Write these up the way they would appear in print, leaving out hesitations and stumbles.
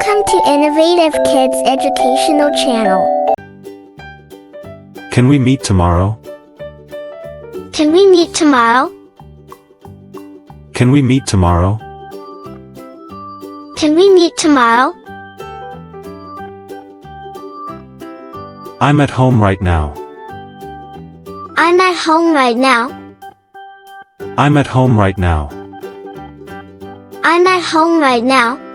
Welcome to Innovative Kids Educational Channel. Can we meet tomorrow? Can we meet tomorrow? Can we meet tomorrow? Can we meet tomorrow? I'm at home right now. I'm at home right now. I'm at home right now. I'm at home right now.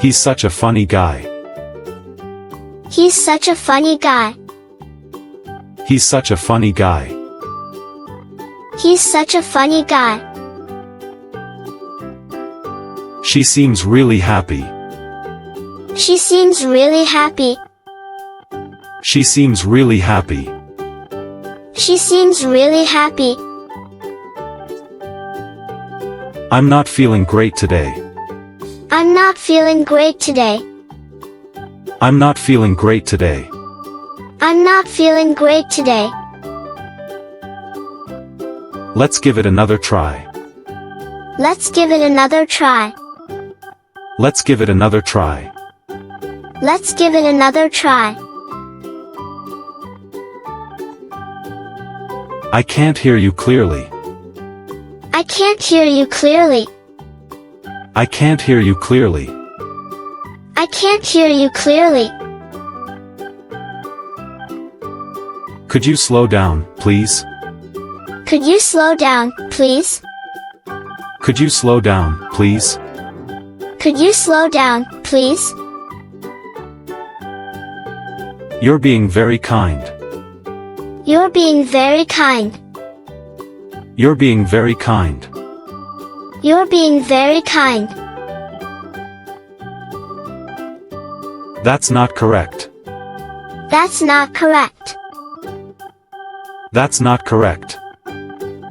He's such a funny guy. He's such a funny guy. He's such a funny guy. He's such a funny guy. She seems really happy. She seems really happy. She seems really happy. She seems really happy. I'm not feeling great today. I'm not feeling great today. I'm not feeling great today. I'm not feeling great today. Let's give it another try. Let's give it another try. Let's give it another try. Let's give it another try. I can't hear you clearly. I can't hear you clearly. I can't hear you clearly. I can't hear you clearly. Could you slow down, please? Could you slow down, please? Could you slow down, please? Could you slow down, please? You're being very kind. You're being very kind. You're being very kind. You're being very kind. That's not correct. That's not correct. That's not correct.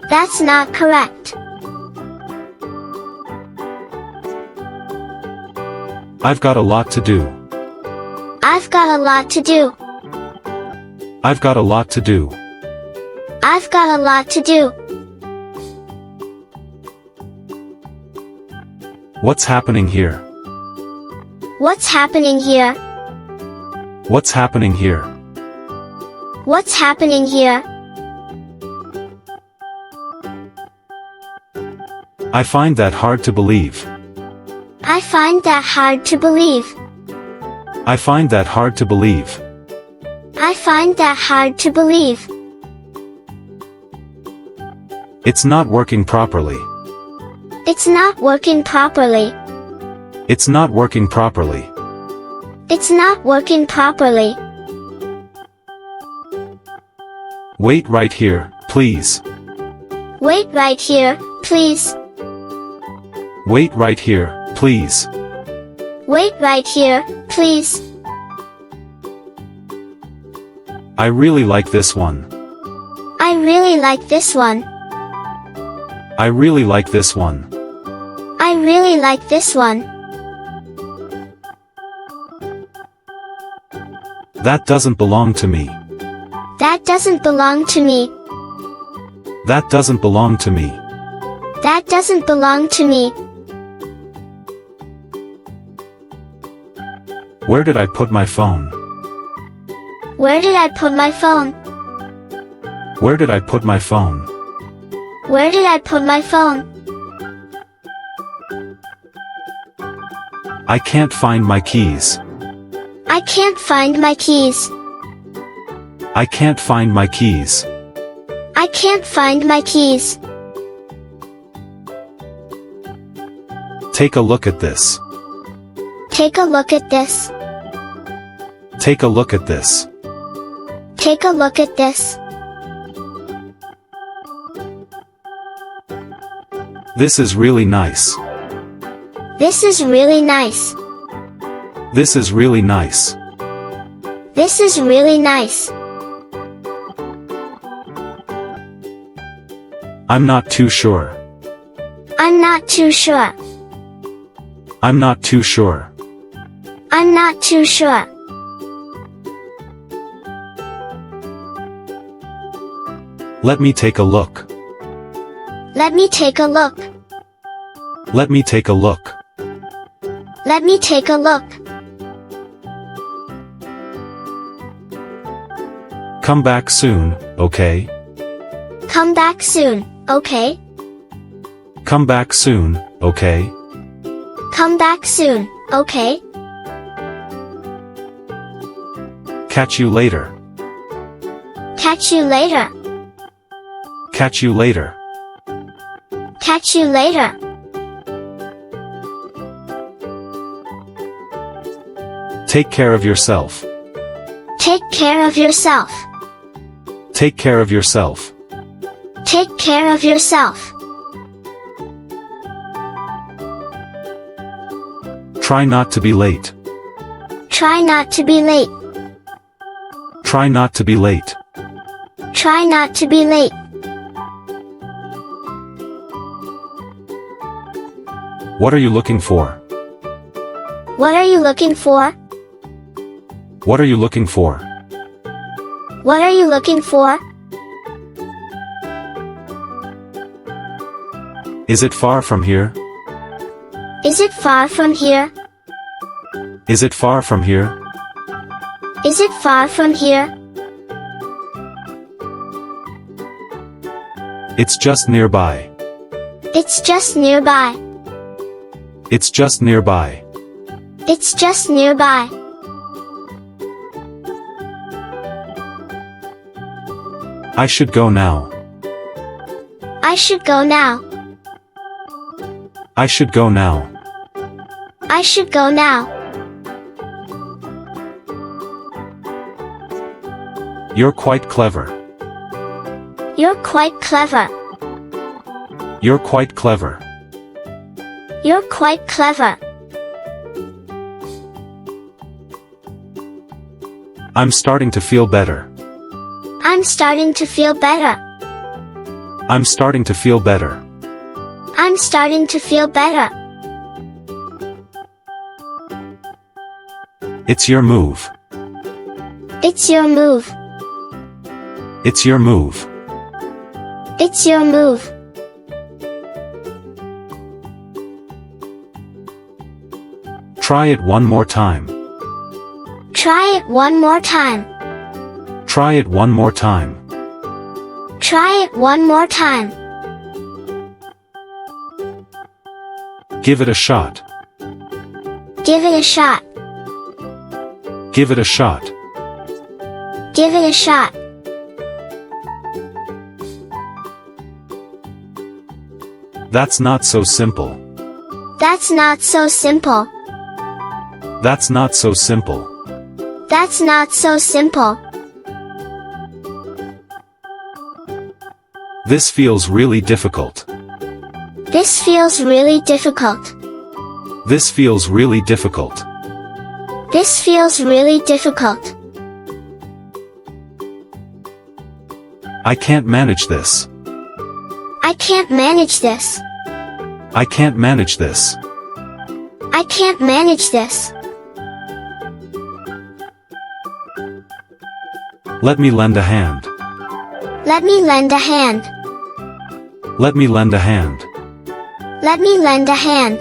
That's not correct. I've got a lot to do. I've got a lot to do. I've got a lot to do. I've got a lot to do. What's happening here? What's happening here? What's happening here? What's happening here? I find that hard to believe. I find that hard to believe. I find that hard to believe. I find that hard to believe. It's not working properly. It's not working properly. It's not working properly. It's not working properly. Wait right here, please. Wait right here, please. Wait right here, please. Wait right here, please. I really like this one. I really like this one. I really like this one. I really like this one. That doesn't belong to me. That doesn't belong to me. That doesn't belong to me. That doesn't belong to me. Where did I put my phone? Where did I put my phone? Where did I put my phone? Where did I put my phone? I can't find my keys. I can't find my keys. I can't find my keys. I can't find my keys. Take a look at this. Take a look at this. Take a look at this. Take a look at this. This is really nice. This is really nice. This is really nice. This is really nice. I'm not too sure. I'm not too sure. I'm not too sure. I'm not too sure. Let me take a look. Let me take a look. Let me take a look. Let me take a look. Come back soon, okay? Come back soon, okay? Come back soon, okay? Come back soon, okay? Catch you later. Catch you later. Catch you later. Catch you later. Take care of yourself. Take care of yourself. Take care of yourself. Take care of yourself. Try not to be late. Try not to be late. Try not to be late. Try not to be late. What are you looking for? What are you looking for? What are you looking for? What are you looking for? Is it far from here? Is it far from here? Is it far from here? Is it far from here? It's just nearby. It's just nearby. It's just nearby. It's just nearby. I should go now. I should go now. I should go now. I should go now. You're quite clever. You're quite clever. You're quite clever. You're quite clever. I'm starting to feel better. I'm starting to feel better. I'm starting to feel better. I'm starting to feel better. It's your move. It's your move. It's your move. It's your move. Try it one more time. Try it one more time. Try it one more time. Try it one more time. Give it a shot. Give it a shot. Give it a shot. Give it a shot. That's not so simple. That's not so simple. That's not so simple. That's not so simple. This feels really difficult. This feels really difficult. This feels really difficult. This feels really difficult. I can't manage this. I can't manage this. I can't manage this. I can't manage this. Let me lend a hand. Let me lend a hand. Let me lend a hand. Let me lend a hand.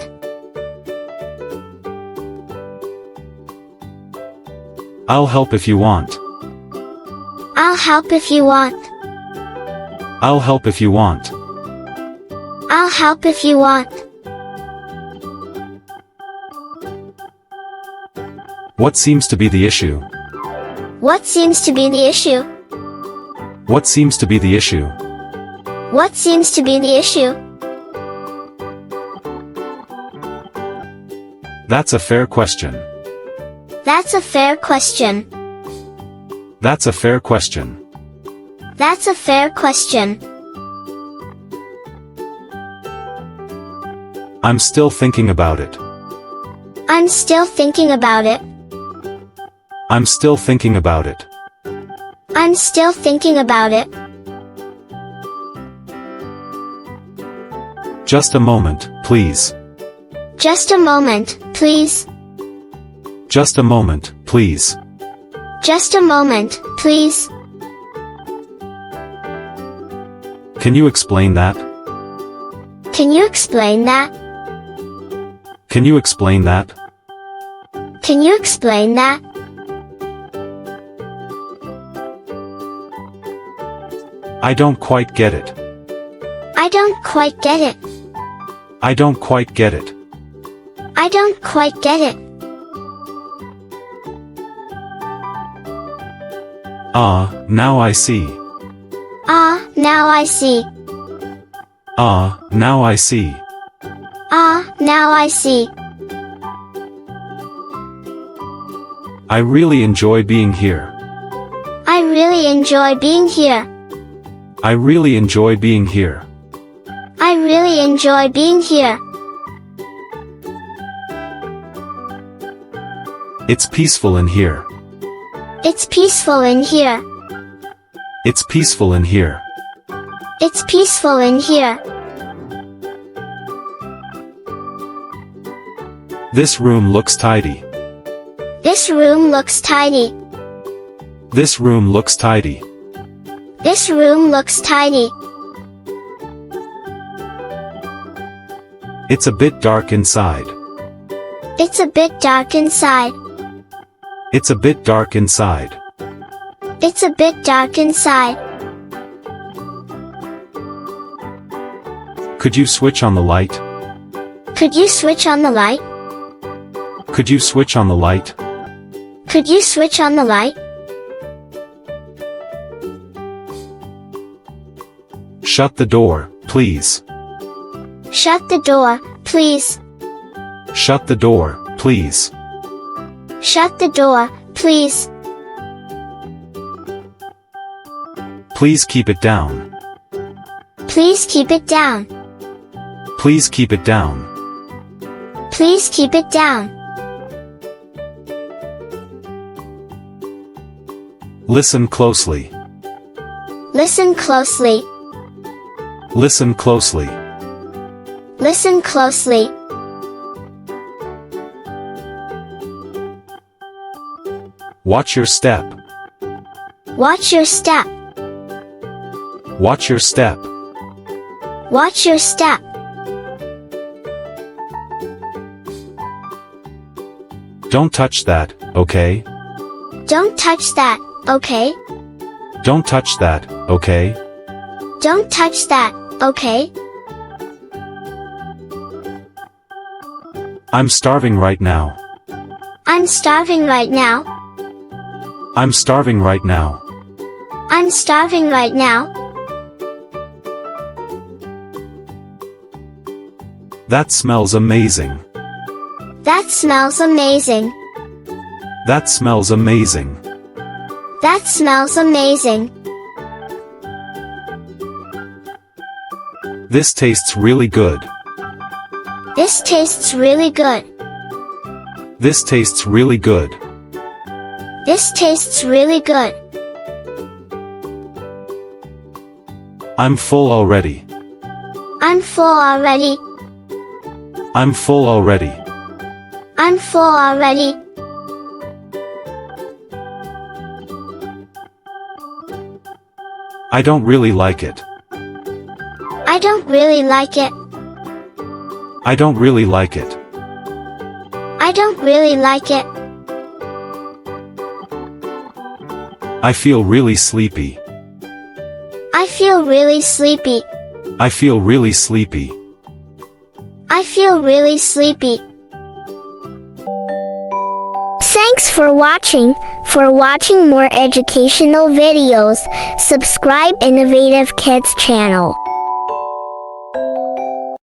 I'll help if you want. I'll help if you want. I'll help if you want. I'll help if you want. What seems to be the issue? What seems to be the issue? What seems to be the issue? What seems to be the issue? That's a fair question. That's a fair question. That's a fair question. That's a fair question. I'm still thinking about it. I'm still thinking about it. I'm still thinking about it. I'm still thinking about it. Just a moment, please. Just a moment, please. Just a moment, please. Just a moment, please. Can you explain that? Can you explain that? Can you explain that? Can you explain that? I don't quite get it. I don't quite get it. I don't quite get it. I don't quite get it. Ah, now I see. Ah, now I see. Ah, now I see. Ah, now I see. I really enjoy being here. I really enjoy being here. I really enjoy being here. I really enjoy being here. It's peaceful in here. It's peaceful in here. It's peaceful in here. It's peaceful in here. This room looks tidy. This room looks tidy. This room looks tidy. This room looks tidy. It's a bit dark inside. It's a bit dark inside. It's a bit dark inside. It's a bit dark inside. Could you switch on the light? Could you switch on the light? Could you switch on the light? Could you switch on the light? Shut the door, please. Shut the door, please. Shut the door, please. Shut the door, please. Please keep it down. Please keep it down. Please keep it down. Please keep it down. Listen closely. Listen closely. Listen closely. Listen closely. Watch your step. Watch your step. Watch your step. Watch your step. Don't touch that, okay? Don't touch that, okay? Don't touch that, okay? Don't touch that, okay? I'm starving right now. I'm starving right now. I'm starving right now. I'm starving right now. That smells amazing. That smells amazing. That smells amazing. That smells amazing. This tastes really good. This tastes really good. This tastes really good. This tastes really good. I'm full already. I'm full already. I'm full already. I'm full already. I don't really like it. I don't really like it. I don't really like it. I don't really like it. I feel really sleepy. I feel really sleepy. I feel really sleepy. I feel really sleepy. Thanks for watching. For watching more educational videos, subscribe Innovative Kids channel.